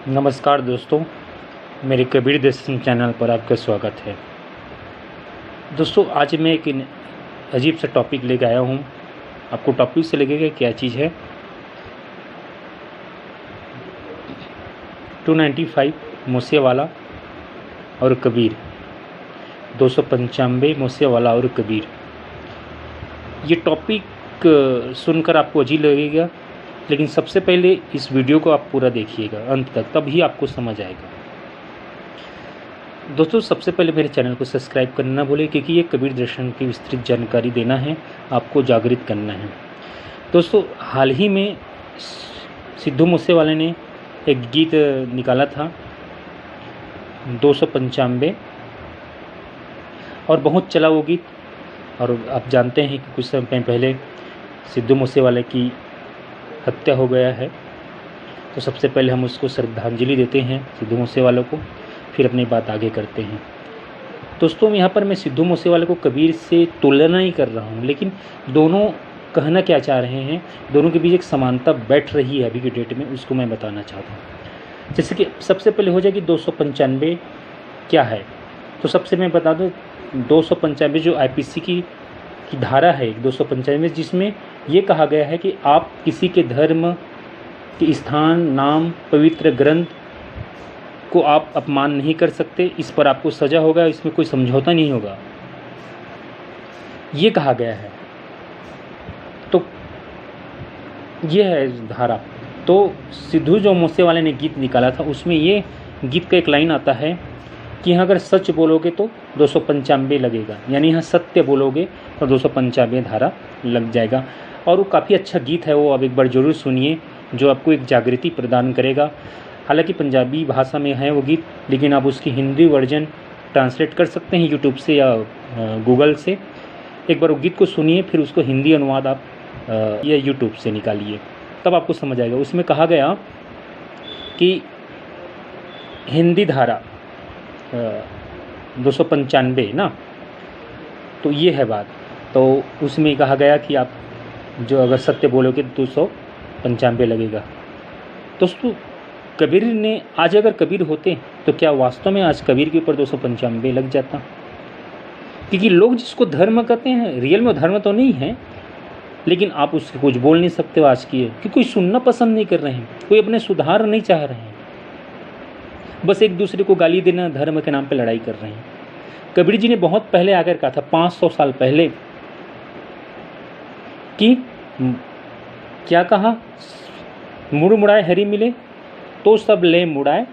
नमस्कार दोस्तों, मेरे कबीर दर्शन चैनल पर आपका स्वागत है। दोस्तों, आज मैं एक अजीब सा टॉपिक लेकर आया हूँ। आपको टॉपिक से लगेगा क्या चीज़ है। 295 मूसेवाला और कबीर, 295 मूसेवाला और कबीर। ये टॉपिक सुनकर आपको अजीब लगेगा, लेकिन सबसे पहले इस वीडियो को आप पूरा देखिएगा अंत तक, तभी आपको समझ आएगा। दोस्तों, सबसे पहले मेरे चैनल को सब्सक्राइब करना ना भूलें, क्योंकि ये कबीर दर्शन की विस्तृत जानकारी देना है, आपको जागृत करना है। दोस्तों, हाल ही में सिद्धू मूसेवाले ने एक गीत निकाला था 295, और बहुत चला वो गीत। और आप जानते हैं कि कुछ समय पहले सिद्धू मूसेवाले की हत्या हो गया है, तो सबसे पहले हम उसको श्रद्धांजलि देते हैं सिद्धू मूसेवाले को, फिर अपनी बात आगे करते हैं। दोस्तों, यहाँ पर मैं सिद्धू मूसेवाले को कबीर से तुलना ही कर रहा हूँ, लेकिन दोनों कहना क्या चाह रहे हैं, दोनों के बीच एक समानता बैठ रही है अभी की डेट में, उसको मैं बताना चाहता हूँ। जैसे कि सबसे पहले हो जाएगी 295 क्या है, तो सबसे मैं बता दूँ 295 जो IPC की धारा है 295, जिसमें ये कहा गया है कि आप किसी के धर्म के स्थान, नाम, पवित्र ग्रंथ को आप अपमान नहीं कर सकते, इस पर आपको सज़ा होगा, इसमें कोई समझौता नहीं होगा, ये कहा गया है। तो ये है धारा। तो सिद्धू जो मूसेवाले ने गीत निकाला था, उसमें ये गीत का एक लाइन आता है कि यहाँ अगर सच बोलोगे तो 295 लगेगा, यानी यहाँ सत्य बोलोगे तो 295 धारा लग जाएगा। और वो काफ़ी अच्छा गीत है, वो आप एक बार ज़रूर सुनिए, जो आपको एक जागृति प्रदान करेगा। हालांकि पंजाबी भाषा में है वो गीत, लेकिन आप उसकी हिंदी वर्जन ट्रांसलेट कर सकते हैं यूट्यूब से या गूगल से। एक बार वो गीत को सुनिए, फिर उसको हिंदी अनुवाद आप या यूट्यूब से निकालिए, तब आपको समझ आएगा। उसमें कहा गया कि हिंदी धारा 295 ना, तो ये है बात। तो उसमें कहा गया कि आप जो अगर सत्य बोलोगे तो 295 लगेगा। दोस्तों, कबीर ने आज अगर कबीर होते तो क्या वास्तव में आज कबीर के ऊपर 295 लग जाता? क्योंकि लोग जिसको धर्म कहते हैं, रियल में धर्म तो नहीं है, लेकिन आप उससे कुछ बोल नहीं सकते आज की, कि कोई सुनना पसंद नहीं कर रहे हैं, कोई अपने सुधार नहीं चाह रहे हैं, बस एक दूसरे को गाली देना, धर्म के नाम पे लड़ाई कर रहे हैं। कबीर जी ने बहुत पहले आकर कहा था, 500 साल पहले, कि क्या कहा, मुड़ मुड़ाए हरि मिले तो सब ले मुड़ाए,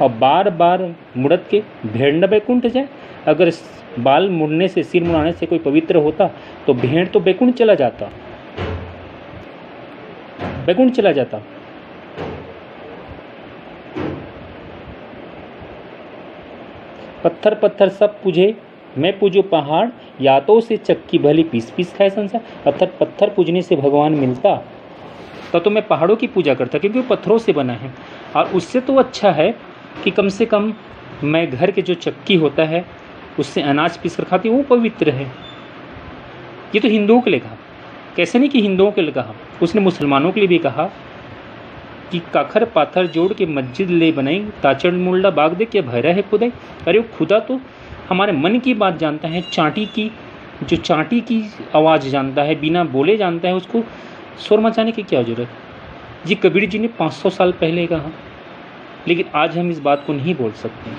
और बार बार मुड़त के भेड़ न बैकुंठ जाए। अगर बाल मुड़ने से, सिर मुड़ाने से कोई पवित्र होता तो भेड़ तो बैकुंठ चला जाता, बैकुंठ चला जाता। पत्थर पत्थर सब पूजे, मैं पूजो पहाड़, यातों से चक्की भली पीस पीस खाए संसार। अर्थात पत्थर पूजने से भगवान मिलता तो मैं पहाड़ों की पूजा करता, क्योंकि वो पत्थरों से बना है। और उससे तो अच्छा है कि कम से कम मैं घर के जो चक्की होता है उससे अनाज पीस कर खाती हूँ, वो पवित्र है। ये तो हिंदुओं के लिए कहा, कैसे नहीं कि हिंदुओं के लिए कहा, उसने मुसलमानों के लिए भी कहा कि काखर पाथर जोड़ के मस्जिद ले बनाई, ताचड़ मुल्ला बाग दे के भैरा है खुदाई। अरे वो खुदा तो हमारे मन की बात जानता है, चांटी की जो चांटी की आवाज़ जानता है, बिना बोले जानता है, उसको शोर मचाने की क्या ज़रूरत। जी कबीर जी ने 500 साल पहले कहा, लेकिन आज हम इस बात को नहीं बोल सकते।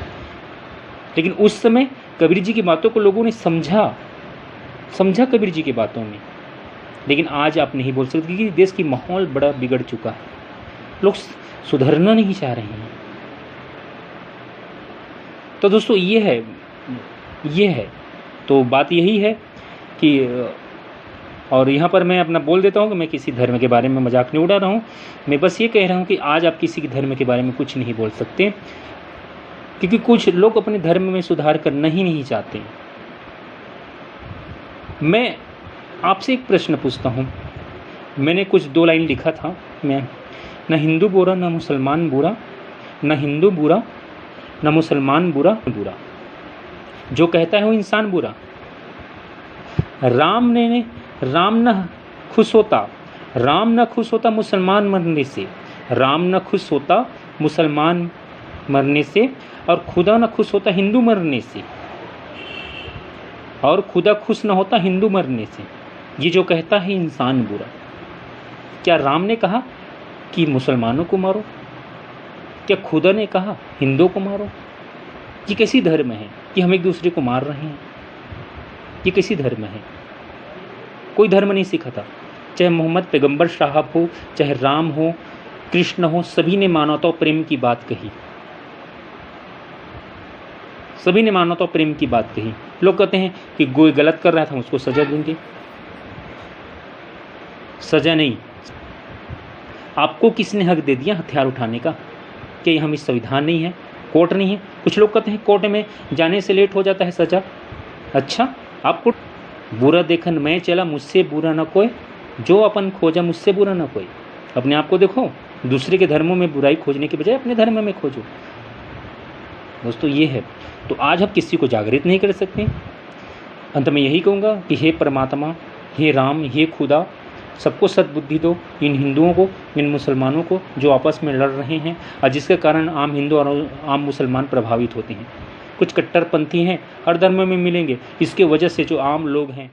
लेकिन उस समय कबीर जी की बातों को लोगों ने समझा कबीर जी की बातों में, लेकिन आज आप नहीं बोल सकते, क्योंकि देश की माहौल बड़ा बिगड़ चुका है, लोग सुधरना नहीं चाह रहे हैं। तो दोस्तों, ये है तो बात यही है कि, और यहाँ पर मैं अपना बोल देता हूँ कि मैं किसी धर्म के बारे में मजाक नहीं उड़ा रहा हूँ। मैं बस ये कह रहा हूँ कि आज आप किसी के धर्म के बारे में कुछ नहीं बोल सकते, क्योंकि कुछ लोग अपने धर्म में सुधार करना ही नहीं चाहते। मैं आपसे एक प्रश्न पूछता हूँ, मैंने कुछ 2 लाइन लिखा था, मैं न हिंदू बुरा न मुसलमान बुरा, न हिंदू बुरा न मुसलमान बुरा, जो कहता है वो इंसान बुरा। राम न खुश होता मुसलमान मरने से, राम न खुश होता मुसलमान मरने से, और खुदा न खुश होता हिंदू मरने से, और खुदा खुश न होता हिंदू मरने से। ये जो कहता है इंसान बुरा। क्या राम ने कहा कि मुसलमानों को मारो? क्या खुदा ने कहा हिंदुओं को मारो? ये कैसी धर्म है कि हम एक दूसरे को मार रहे हैं? ये कैसी धर्म है? कोई धर्म नहीं सिखाता। चाहे मोहम्मद पैगंबर साहब हो, चाहे राम हो, कृष्ण हो, सभी ने मानवता और प्रेम की बात कही। सभी ने मानवता और प्रेम की बात कही। लोग कहते हैं कि कोई गलत कर रहा था, हम उसको सजा देंगे। सजा नहीं। आपको किसने हक दे दिया हथियार उठाने का? क्या हम इस संविधान नहीं है, कोर्ट नहीं है? कुछ लोग कहते हैं कोर्ट में जाने से लेट हो जाता है सजा। अच्छा, आपको बुरा देखन मैं चला, मुझसे बुरा न कोई, जो अपन खोजा मुझसे बुरा न कोई। अपने आप को देखो, दूसरे के धर्मों में बुराई खोजने के बजाय अपने धर्म में खोजो। दोस्तों ये है। तो आज हम किसी को जागृत नहीं कर सकते। अंत में यही कहूँगा कि हे परमात्मा, हे राम, हे खुदा, सबको सद्बुद्धि दो, इन हिंदुओं को, इन मुसलमानों को जो आपस में लड़ रहे हैं और जिसके कारण आम हिंदू और आम मुसलमान प्रभावित होते हैं। कुछ कट्टरपंथी हैं, हर धर्म में मिलेंगे, इसके वजह से जो आम लोग हैं